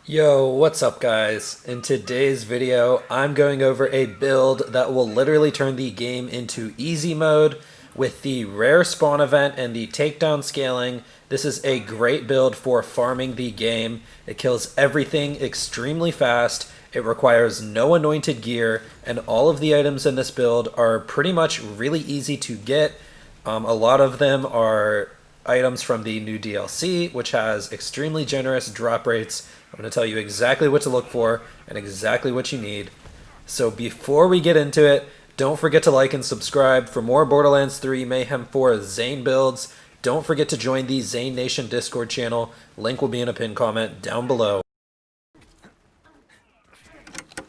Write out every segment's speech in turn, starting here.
Yo, what's up guys? In today's video, I'm going over a build that will literally turn the game into easy mode with the rare spawn event and the takedown scaling. This is a great build for farming the game. It kills everything extremely fast. It requires no anointed gear, and all of the items in this build are pretty much really easy to get. A lot of them are items from the new DLC, which has extremely generous drop rates. I'm going to tell you exactly what to look for and exactly what you need. So before we get into it, don't forget to like and subscribe for more Borderlands 3 Mayhem 4 Zane builds. Don't forget to join the Zane Nation Discord channel. Link will be in a pinned comment down below.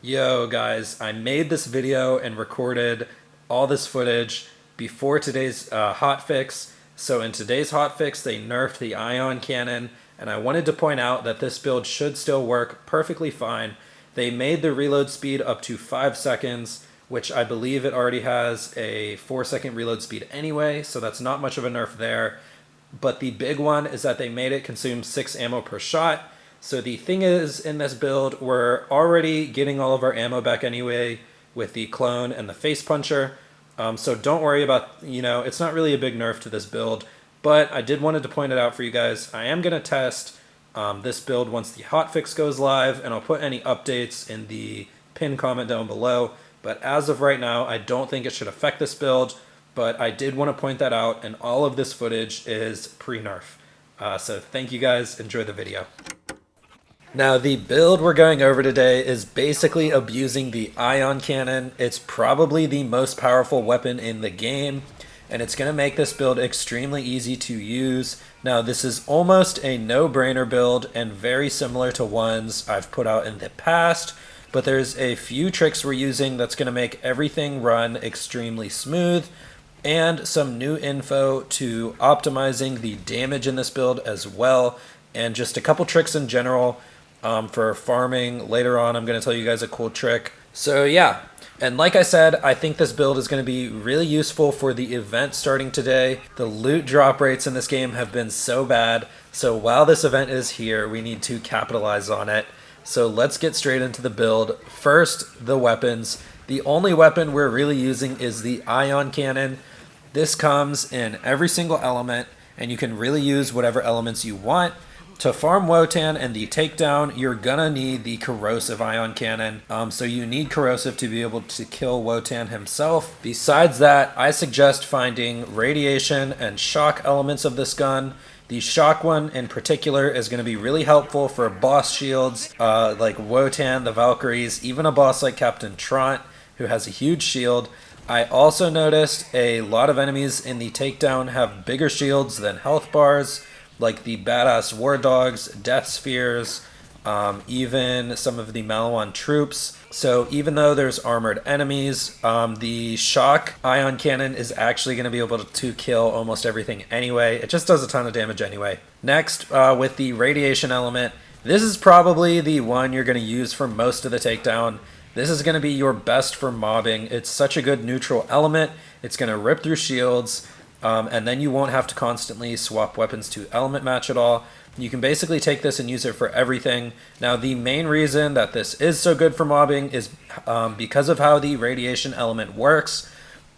Yo guys, I made this video and recorded all this footage before today's hotfix. So in today's hotfix, they nerfed the ion cannon, and I wanted to point out that this build should still work perfectly fine. They made the reload speed up to 5 seconds, which I believe it already has a 4-second reload speed anyway, so that's not much of a nerf there. But the big one is that they made it consume 6 ammo per shot. So the thing is, in this build, we're already getting all of our ammo back anyway with the clone and the face puncher. So don't worry about, it's not really a big nerf to this build, but I did wanted to point it out for you guys. I am going to test this build once the hotfix goes live, and I'll put any updates in the pinned comment down below. But as of right now, I don't think it should affect this build, but I did want to point that out, and all of this footage is pre-nerf. So thank you guys, enjoy the video. Now, the build we're going over today is basically abusing the ion cannon. It's probably the most powerful weapon in the game, and it's going to make this build extremely easy to use. Now, this is almost a no-brainer build and very similar to ones I've put out in the past, but there's a few tricks we're using that's going to make everything run extremely smooth, and some new info to optimizing the damage in this build as well, and just a couple tricks in general. For farming. Later on, I'm going to tell you guys a cool trick. So yeah, and like I said, I think this build is going to be really useful for the event starting today. The loot drop rates in this game have been so bad, so while this event is here, we need to capitalize on it. So let's get straight into the build. First, the weapons. The only weapon we're really using is the ion cannon. This comes in every single element, and you can really use whatever elements you want. To farm Wotan and the takedown, you're gonna need the corrosive ion cannon. So you need corrosive to be able to kill Wotan himself. Besides that, I suggest finding radiation and shock elements of this gun. The shock one in particular is going to be really helpful for boss shields like Wotan, the Valkyries, even a boss like Captain Trant, who has a huge shield. I also noticed a lot of enemies in the takedown have bigger shields than health bars, like the badass war dogs, death spheres, even some of the Malawan troops. So even though there's armored enemies, the shock ion cannon is actually going to be able to kill almost everything anyway. It just does a ton of damage anyway. Next, with the radiation element, this is probably the one you're going to use for most of the takedown. This is going to be your best for mobbing. It's such a good neutral element. It's going to rip through shields. And then you won't have to constantly swap weapons to element match at all. You can basically take this and use it for everything. Now, the main reason that this is so good for mobbing is because of how the radiation element works.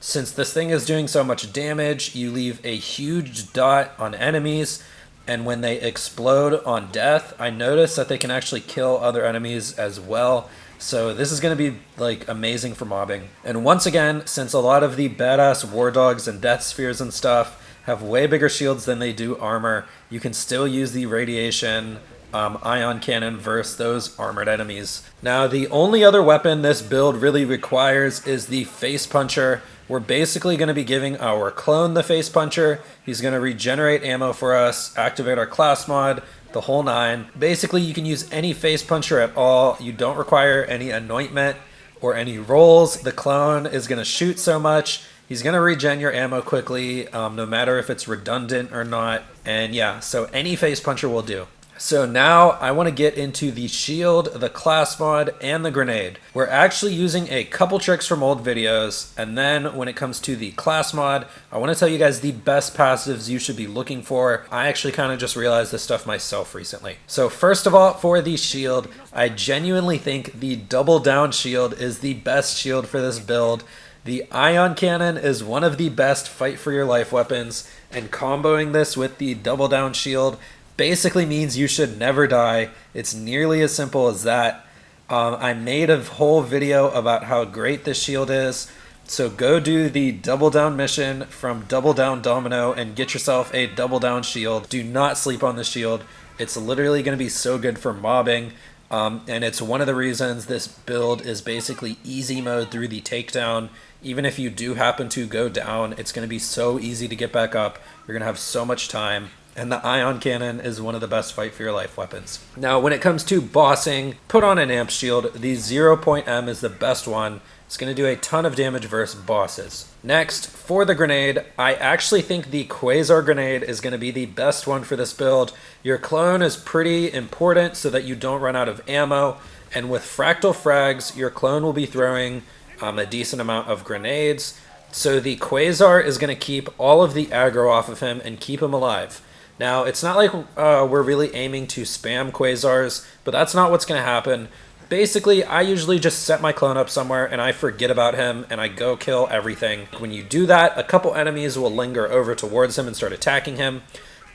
Since this thing is doing so much damage, you leave a huge dot on enemies, and when they explode on death, I noticed that they can actually kill other enemies as well. So this is going to be like amazing for mobbing. And once again, since a lot of the badass war dogs and death spheres and stuff have way bigger shields than they do armor, you can still use the radiation ion cannon versus those armored enemies. Now, the only other weapon this build really requires is the face puncher. We're basically going to be giving our clone the face puncher. He's going to regenerate ammo for us, activate our class mod, the whole nine. Basically, you can use any face puncher at all. You don't require any anointment or any rolls. The clone is going to shoot so much. He's going to regen your ammo quickly, no matter if it's redundant or not. And yeah, so any face puncher will do. So now I want to get into the shield, the class mod, and the grenade. We're actually using a couple tricks from old videos, and then when it comes to the class mod, I want to tell you guys the best passives you should be looking for. I actually kind of just realized this stuff myself recently. So first of all, for the shield, I genuinely think the double down shield is the best shield for this build. The ion cannon is one of the best fight for your life weapons, and comboing this with the double down shield basically means you should never die. It's nearly as simple as that. I made a whole video about how great this shield is, so go do the double down mission from Double Down Domino and get yourself a double down shield. Do not sleep on the shield. It's literally going to be so good for mobbing, and it's one of the reasons this build is basically easy mode through the takedown. Even if you do happen to go down, it's going to be so easy to get back up. You're going to have so much time. And the ion cannon is one of the best fight for your life weapons. Now, when it comes to bossing, put on an amp shield. The 0.M is the best one. It's going to do a ton of damage versus bosses. Next, for the grenade, I actually think the Quasar grenade is going to be the best one for this build. Your clone is pretty important so that you don't run out of ammo. And with fractal frags, your clone will be throwing a decent amount of grenades. So the Quasar is going to keep all of the aggro off of him and keep him alive. Now, it's not like we're really aiming to spam Quasars, but that's not what's going to happen. Basically, I usually just set my clone up somewhere and I forget about him and I go kill everything. When you do that, a couple enemies will linger over towards him and start attacking him.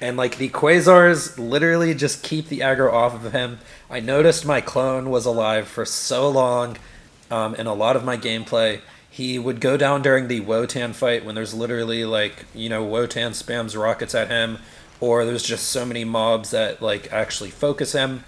And like the Quasars literally just keep the aggro off of him. I noticed my clone was alive for so long in a lot of my gameplay. He would go down during the Wotan fight when there's literally like, you know, Wotan spams rockets at him, or there's just so many mobs that like actually focus him.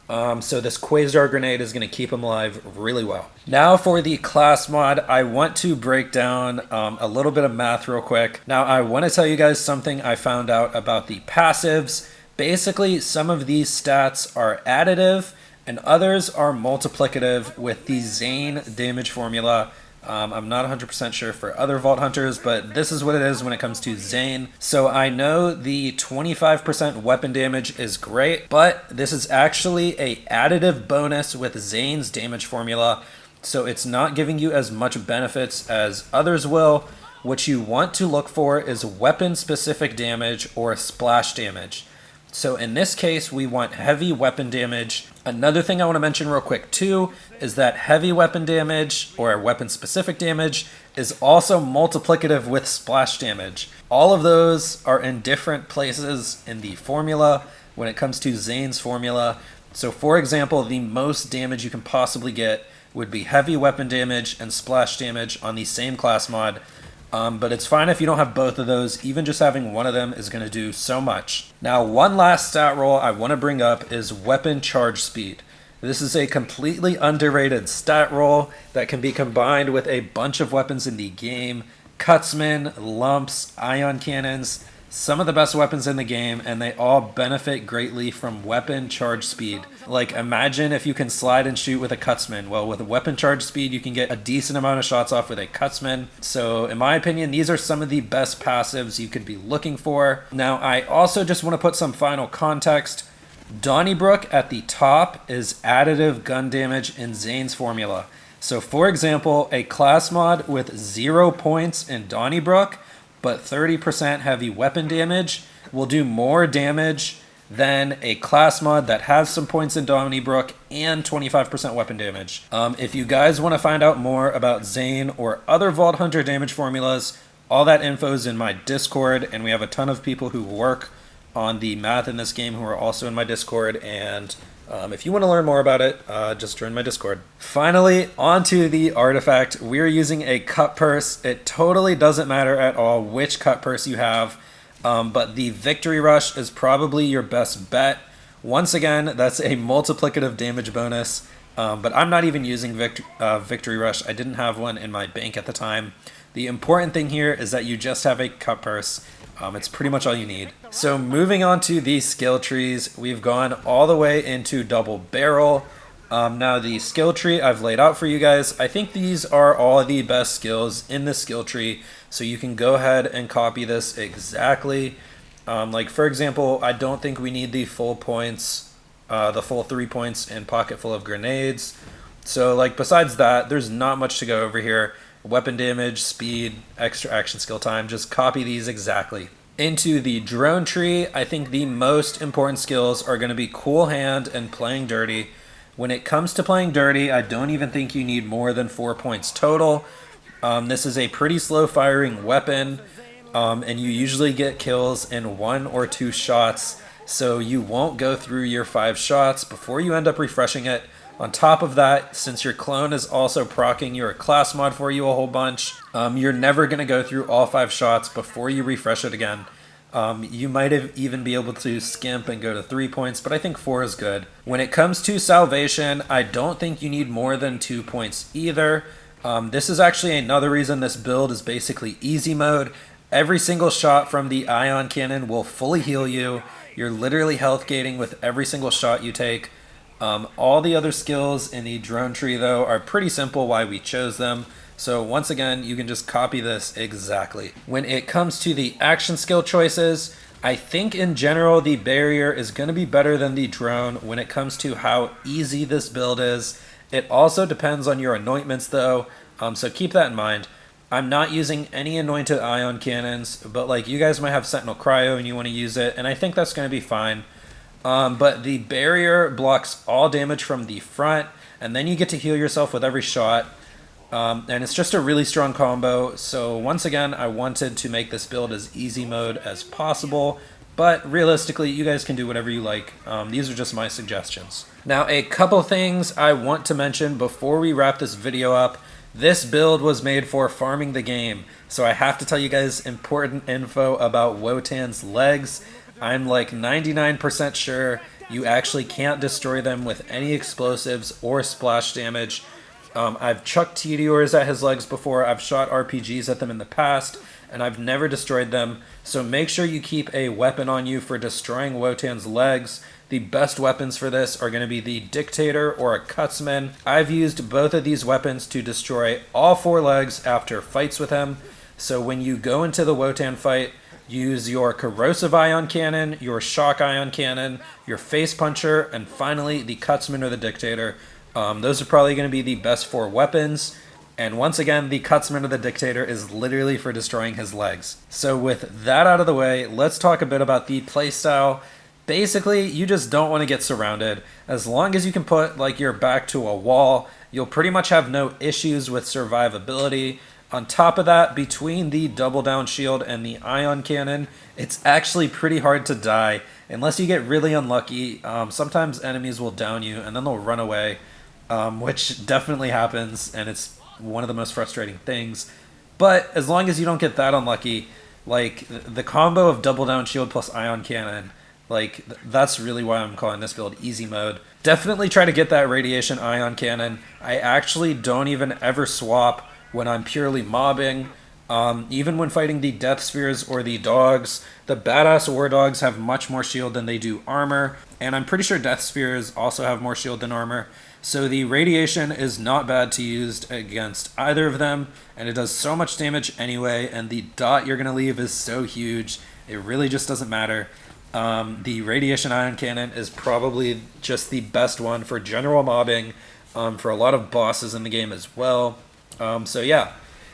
So this Quasar grenade is going to keep him alive really well. Now for the class mod, I want to break down a little bit of math real quick. Now I want to tell you guys something I found out about the passives. Basically, some of these stats are additive and others are multiplicative with the Zane damage formula. I'm not 100% sure for other Vault Hunters, but this is what it is when it comes to Zane. So I know the 25% weapon damage is great, but this is actually a additive bonus with Zane's damage formula. So it's not giving you as much benefits as others will. What you want to look for is weapon-specific damage or splash damage. So in this case, we want heavy weapon damage. Another thing I want to mention real quick too is that heavy weapon damage or weapon specific damage is also multiplicative with splash damage. All of those are in different places in the formula when it comes to Zane's formula. So for example, the most damage you can possibly get would be heavy weapon damage and splash damage on the same class mod. But it's fine if you don't have both of those. Even just having one of them is going to do so much. Now, one last stat roll I want to bring up is weapon charge speed. This is a completely underrated stat roll that can be combined with a bunch of weapons in the game. Cutsmen, lumps, ion cannons, some of the best weapons in the game, and they all benefit greatly from weapon charge speed. Like, imagine if you can slide and shoot with a Cutsman. Well, with a weapon charge speed, you can get a decent amount of shots off with a Cutsman. So, in my opinion, these are some of the best passives you could be looking for. Now, I also just want to put some final context. Donnybrook at the top is additive gun damage in Zane's formula. So, for example, a class mod with 0 points in Donnybrook but 30% heavy weapon damage will do more damage than a class mod that has some points in Donnybrook and 25% weapon damage. If you guys want to find out more about Zane or other Vault Hunter damage formulas, all that info is in my Discord, and we have a ton of people who work on the math in this game who are also in my Discord, and if you want to learn more about it, just join my Discord. Finally, onto the artifact. We're using a cut purse. It totally doesn't matter at all which cut purse you have, but the Victory Rush is probably your best bet. Once again, that's a multiplicative damage bonus, but I'm not even using Victory Rush. I didn't have one in my bank at the time. The important thing here is that you just have a cut purse. It's pretty much all you need. So moving on to the skill trees, we've gone all the way into double barrel. Now the skill tree I've laid out for you guys, I think these are all the best skills in the skill tree, so you can go ahead and copy this exactly. Like for example, I don't think we need the full points, the full 3 points in pocket full of grenades. So like besides that, there's not much to go over here. Weapon damage, speed, extra action skill time, just copy these exactly. Into the drone tree, I think the most important skills are going to be cool hand and playing dirty. When it comes to playing dirty, I don't even think you need more than 4 points total. This is a pretty slow firing weapon, and you usually get kills in 1 or 2 shots, so you won't go through your 5 shots before you end up refreshing it. On top of that, since your clone is also proccing your class mod for you a whole bunch, you're never going to go through all 5 shots before you refresh it again. You might have even be able to skimp and go to 3 points, but I think 4 is good. When it comes to salvation, I don't think you need more than 2 points either. This is actually another reason this build is basically easy mode. Every single shot from the ion cannon will fully heal you. You're literally health gating with every single shot you take. All the other skills in the drone tree though are pretty simple why we chose them. So once again, you can just copy this exactly. When it comes to the action skill choices, I think in general the barrier is going to be better than the drone when it comes to how easy this build is. It also depends on your anointments though, so keep that in mind. I'm not using any anointed ion cannons, but like you guys might have Sentinel Cryo and you want to use it, and I think that's going to be fine. But the barrier blocks all damage from the front, and then you get to heal yourself with every shot. And it's just a really strong combo. So once again, I wanted to make this build as easy mode as possible, but realistically, you guys can do whatever you like. These are just my suggestions. Now, a couple things I want to mention before we wrap this video up. This build was made for farming the game, so I have to tell you guys important info about Wotan's legs. I'm like 99% sure you actually can't destroy them with any explosives or splash damage. I've chucked meteors at his legs before, I've shot RPGs at them in the past, and I've never destroyed them. So make sure you keep a weapon on you for destroying Wotan's legs. The best weapons for this are going to be the Dictator or a Cutsman. I've used both of these weapons to destroy all 4 legs after fights with him. So when you go into the Wotan fight, use your corrosive ion cannon, your shock ion cannon, your face puncher, and finally the Cutsman or the Dictator. Those are probably going to be the best 4 weapons. And once again, the Cutsman or the Dictator is literally for destroying his legs. So with that out of the way, let's talk a bit about the playstyle. Basically, you just don't want to get surrounded. As long as you can put like your back to a wall, you'll pretty much have no issues with survivability. On top of that, between the double down shield and the ion cannon, it's actually pretty hard to die. Unless you get really unlucky, sometimes enemies will down you and then they'll run away, which definitely happens, and it's one of the most frustrating things. But as long as you don't get that unlucky, like the combo of double down shield plus ion cannon, like that's really why I'm calling this build easy mode. Definitely try to get that radiation ion cannon. I actually don't even ever swap when I'm purely mobbing. Even when fighting the death spheres or the dogs, the badass war dogs have much more shield than they do armor, and I'm pretty sure death spheres also have more shield than armor. So the radiation is not bad to use against either of them, and it does so much damage anyway, and the dot you're going to leave is so huge, it really just doesn't matter. The radiation ion cannon is probably just the best one for general mobbing, for a lot of bosses in the game as well. So yeah,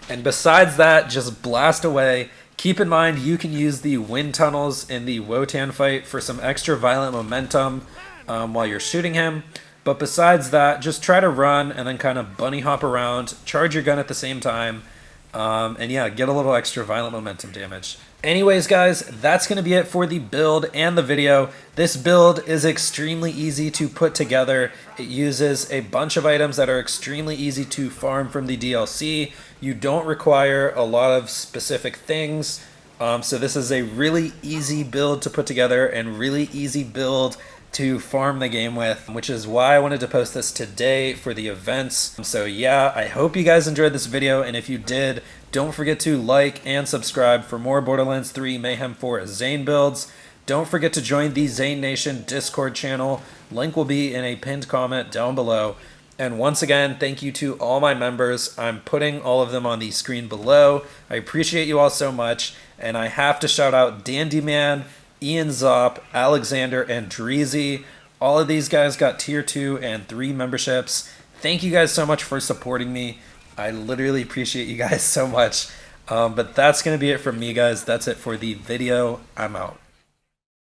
and besides that, just blast away. Keep in mind you can use the wind tunnels in the Wotan fight for some extra violent momentum while you're shooting him. But besides that, just try to run and then kind of bunny hop around, charge your gun at the same time, and yeah, get a little extra violent momentum damage. Anyways guys, that's going to be it for the build and the video. This build is extremely easy to put together. It uses a bunch of items that are extremely easy to farm from the DLC. You don't require a lot of specific things. So this is a really easy build to put together and really easy build to farm the game with, which is why I wanted to post this today for the events. So yeah, I hope you guys enjoyed this video, and if you did, don't forget to like and subscribe for more Borderlands 3 Mayhem 4 Zane builds. Don't forget to join the Zane Nation Discord channel. Link will be in a pinned comment down below. And once again, thank you to all my members. I'm putting all of them on the screen below. I appreciate you all so much. And I have to shout out Dandy Man, Ian Czop, Alexander, and Dreazzy. All of these guys got tier 2 and 3 memberships. Thank you guys so much for supporting me. I literally appreciate you guys so much. But that's going to be it from me, guys. That's it for the video. I'm out.